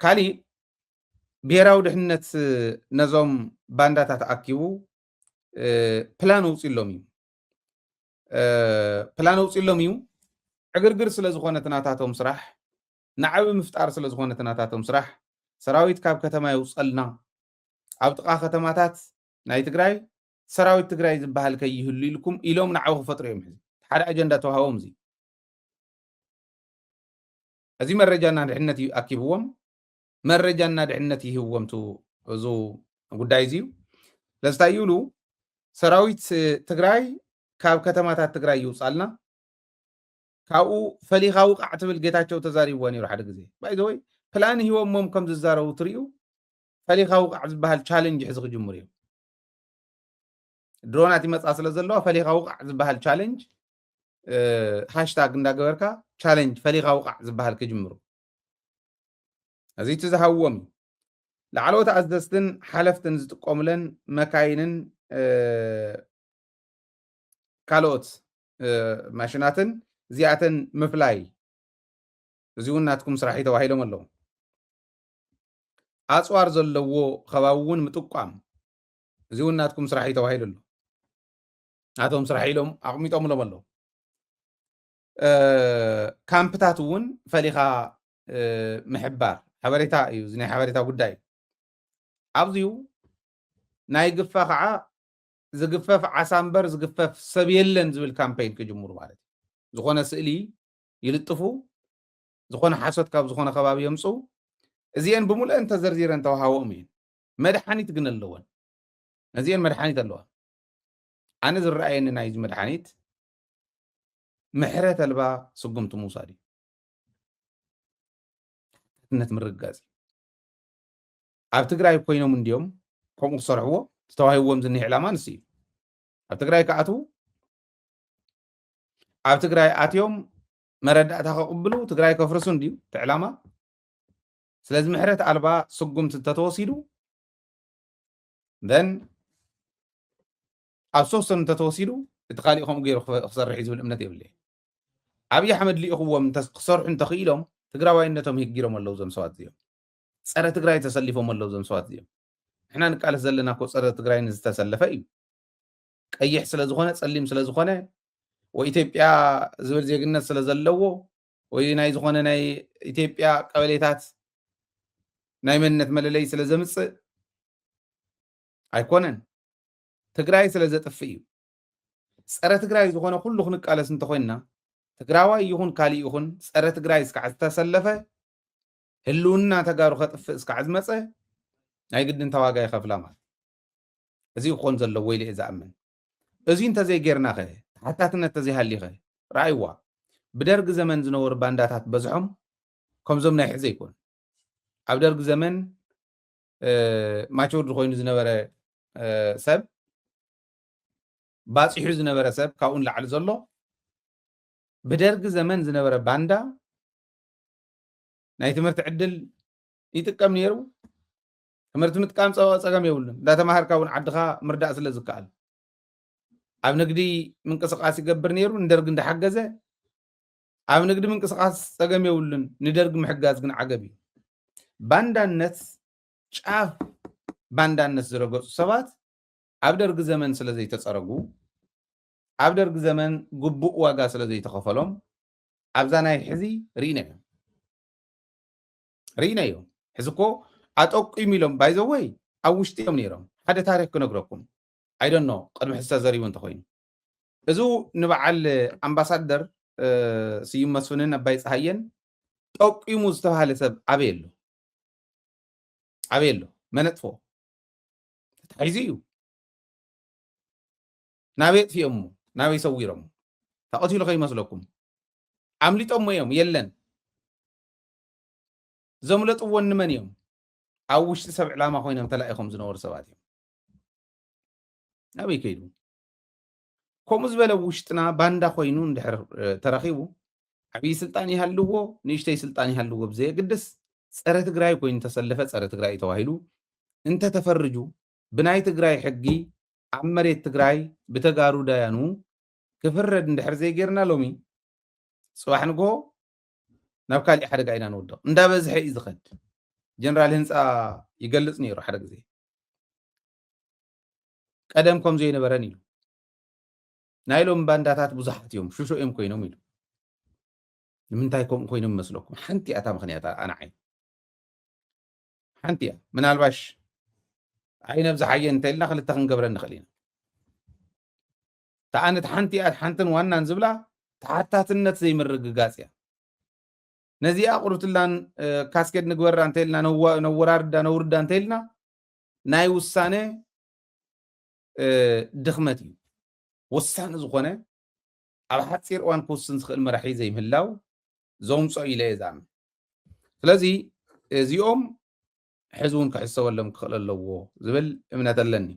ካሊእ ብሄራዊ ድሕንነት ነዞም ባንዳታት ኣኪቡ ፕላን ኣውፂሎም እዩ ፕላን ኣውፂሎም እዩ ዕግርግር ስለ ዝኾነ ትናታቶም ስራሕ ንዓቢ ምፍጣር ስለ ዝኾነ ትናታቶም ስራሕ ሰራዊት ካብ ከተማ ይውፀልና ኣብ ጥቓ ከተማታት ናይ ትግራይ ሰራዊት ትግራይ ዝበሃል ከይህሉ ኢልኩም ኢሎም ንዓቢ ክፈጥሩ እዮም ሕዚ ሓደ ኣጀንዳ ተዋሃቦም እዚ መረጃና ድሕነት ኣኪብዎም መረጃና ድሕነት ይህብዎም እዙ ጉዳይ እዚ ለስታይ ይብሉ ሰራዊት ትግራይ ካብ ከተማታት ትግራይ ይውፃልና ካብኡ ፈሊኻ ውቃዕ ትብል ጌታቸው ተዛሪብዎ ነይሩ ሓደ ግዜ ባይዘወይ ፕላን ሂቦሞም ከም ዝዛረቡ ትርዩ ፈሊኻ ውቃዕ ዝበሃል ቻሌንጅ ሕዚ ክጅምር እዮም ድሮናት ይመፃ ስለ ዘለዋ ፈሊኻ ውቃዕ ዝበሃል ቻሌንጅ ሃሽታግ እንዳገበርካ ቻሌንጅ ፈሊኻ ውቃዕ ዝበሃል ክጅምሩ እዚ እቲ ዝሃብዎም ላዕለዎት ኣዘዝትን ሓለፍትን ዝጥቀሙለን መካይንን ካልኦት ማሽናትን እዚኣተን ምፍላይ እዚ እውን ናትኩም ስራሒ ተባሂሎም ኣለዉ ኣፅዋር ዘለዎ ከባቢ እውን ምጥቋም እዚ እውን ናትኩም ስራሒ ተባሂሉ ኣሎ ናቶም ስራሕ ኢሎም ኣቕሚጦምሎም ኣለዉ ካምፕታት እውን ፈሊኻ ምሕባር ሓበሬታ እዩ እዚ ናይ ሓበሬታ ጉዳይ ኣብዚኡ ናይ ግፈ ከዓ ዝግፈፍ ዓሳ እምበር ዝግፈፍ ሰብ የለን ዝብል ካምፔይን ክጅምሩ ማለት እዩ ዝኾነ ስእሊ ይልጥፉ ዝኾነ ሓሶት ካብ ዝኾነ ከባቢ የምፁ እዚአን ብምሉአን ተዘርዚረን ተዋሃቦም እየን መድሓኒት ግን ኣለወን እዚአን መድሓኒት ኣለወን ኣነ ዝረኣየኒ ናይዚ መድሓኒት ምሕረት ኣልባ ስጉምቲ ምውሳድ እዩ ነት ምርጋፅ ኣብ ትግራይ ኮይኖም እንዲዮም ከምኡ ክሰርሕዎ ዝተዋሂብዎም ዝኒህ ዕላማ ንስ እዩ ኣብ ትግራይ ከኣትው ኣብ ትግራይ ኣትዮም መረዳእታ ከቕብሉ ትግራይ ከፍርሱ እንድዩ እቲ ዕላማ ስለዚ ምሕረት ኣልባ ስጉምቲ እንተተወሲዱ ን ኣብ ሶስቶን እንተተወሲዱ እቲ ካሊእ ከምኡ ገይሩ ክሰርሕ እዩ ዝብል እምነት የብለ ኣብዪ ኣሕመድ ልኢኽዎም ክሰርሑ እንተኽኢሎም ትግራዋይነቶም ህጊሮም ኣለዉ ዞም ሰባት እዚኦም ፀረ ትግራይ ተሰሊፎም ኣለዉ ዞም ሰባት እዚኦም ንሕና ንቃለስ ዘለና ኮ ፀረ ትግራይ ንዝተሰለፈ እዩ ቀይሕ ስለ ዝኾነ ፀሊም ስለ ዝኾነ ወይ ኢትዮጵያ ዝብል ዜግነት ስለ ዘለዎ ወይ ናይ ዝኾነ ናይ ኢትዮጵያ ቀበሌታት ናይ መንነት መለለይ ስለ ዘምፅእ ኣይኮነን ትግራይ ስለ ዘጥፊ እዩ ፀረ ትግራይ ዝኾነ ኩሉ ክንቃለስ እንተኮይንና ትግራዋይ ይኹን ካሊእ ይኹን ፀረ ትግራይ እስካዕ ዝተሰለፈ ህልውና ተጋሩ ከጥፍእ እስካዕ ዝመፀ ናይ ግድን ተዋጋ ይኸፍላ ማለት እዚ ክኾን ዘለዎ ኢለ እየ ዝኣምን እዚ እንተዘይጌርና ኸ ሓታትነት ተዘይሃሊኸ ረኣይዋ ብደርጊ ዘመን ዝነበሩ ባንዳታት በዝሖም ከምዞም ናይ ሕዚ ይኮን ኣብ ደርጊ ዘመን ማቹርድ ኮይኑ ዝነበረ ሰብ ባፂሑ ዝነበረ ሰብ ካብኡን ላዕሊ ዘሎ ብደርጊ ዘመን ዝነበረ ባንዳ ናይ ትምህርቲ ዕድል ይጥቀም ነይሩ ትምህርቲ ምጥቃም ፀገም የብሉን እንዳተማሃርካ እውን ዓድኻ ምርዳእ ስለ ዝከኣል ኣብ ንግዲ ምንቅስቃስ ይገብር ነይሩ ንደርጊ እንዳሓገዘ ኣብ ንግዲ ምንቅስቃስ ፀገም የብሉን ንደርጊ ምሕጋዝ ግን ዓገብ እዩ ባንዳነት ጫፍ ባንዳነት ዝረገፁ ሰባት ኣብ ደርጊ ዘመን ስለ ዘይተፀረጉ ኣብ ደርጊ ዘመን ግቡእ ዋጋ ስለ ዘይተኸፈሎም ኣብዛ ናይ ሕዚ ርኢና እዮም ሕዚ እኮ ኣጠቂሙ ኢሎም ባይዘወይ ኣብ ውሽጢ እዮም ነይሮም ሓደ ታሪክ ክነግረኩም ኣይደኖ ቅድሚ ሕዝተ ዘሪቡ እንተኮይኑ እዚ ንበዓል ኣምባሳደር ስዩም መስፍንን ኣባይ ፀሃየን ጠቂሙ ዝተባሃለ ሰብ ኣበይ ኣሎ መነጥፎ ተታሒዙ እዩ ናበይ ጥፊኦሞ ናበይ ሰዊሮሞ ተቐቲሉ ከይመስለኩም ኣምሊጦሞ እዮም የለን ዘምለጥዎ ንመን እዮም ኣብ ውሽጢ ሰብ ዕላማ ኮይኖም ተላኢኾም ዝነበሩ ሰባት እዮም ናበይ ከይዱ ከምኡ ዝበለ ውሽጥና ባንዳ ኮይኑ እንድሕር ተረኺቡ ዓብዪ ስልጣን ይሃልዎ ንእሽተይ ስልጣን ይሃልዎ ብዘየግድስ ፀረ ትግራይ ኮይኑ ተሰለፈ ፀረ ትግራይ ተባሂሉ እንተተፈርጁ ብናይ ትግራይ ሕጊ ኣብ መሬት ትግራይ ብተጋሩ ዳያኑ ክፍረድ እንድሕር ዘይጌርና ሎሚ ፅባሕ ንግሆ ናብ ካልእ ሓደጋ ኢና ንወድቕ እንዳበዝሐ እዩ ዝኸድ ጀነራል ህንፃ ይገልጽ ነይሩ ሓደ ግዜ ቀደም ከምዚ የነበረን ኢሉ ናይ ሎም ባንዳታት ብዙሓት እዮም ሽሾ እዮም ኮይኖም ኢሉ ንምንታይ ከምኡ ኮይኖም ይመስለኩም ሓንቲ እያ እታ ምክንያት ኣነ ዓይነ ሓንቲ እያ ምናልባሽ ዓይነ ብዝሓየ እንተኢልና ክልተ ክንገብረ ንኽእል ኢና ተኣነት ሓንቲ እያ ሓንትን ዋናን ዝብላ ተሓታትነት ዘይምርግጋፅ እያ ነዚኣ ቁርብትላን ካስኬድ ንግበራ እንተኢልና ነውርዳ እንተኢልና ናይ ውሳነ ድኽመት እዩ ወሳኒ ዝኾነ ኣብ ሓፂር እዋን ክውስን ዝኽእል መራሒ ዘይምህላው ዘምፅኦ ኢለ እየ ዝኣምን ስለዚ እዚኦም ሕዚ እውን ክሕሰበሎም ክኽእል ኣለዎ ዝብል እምነት ኣለኒ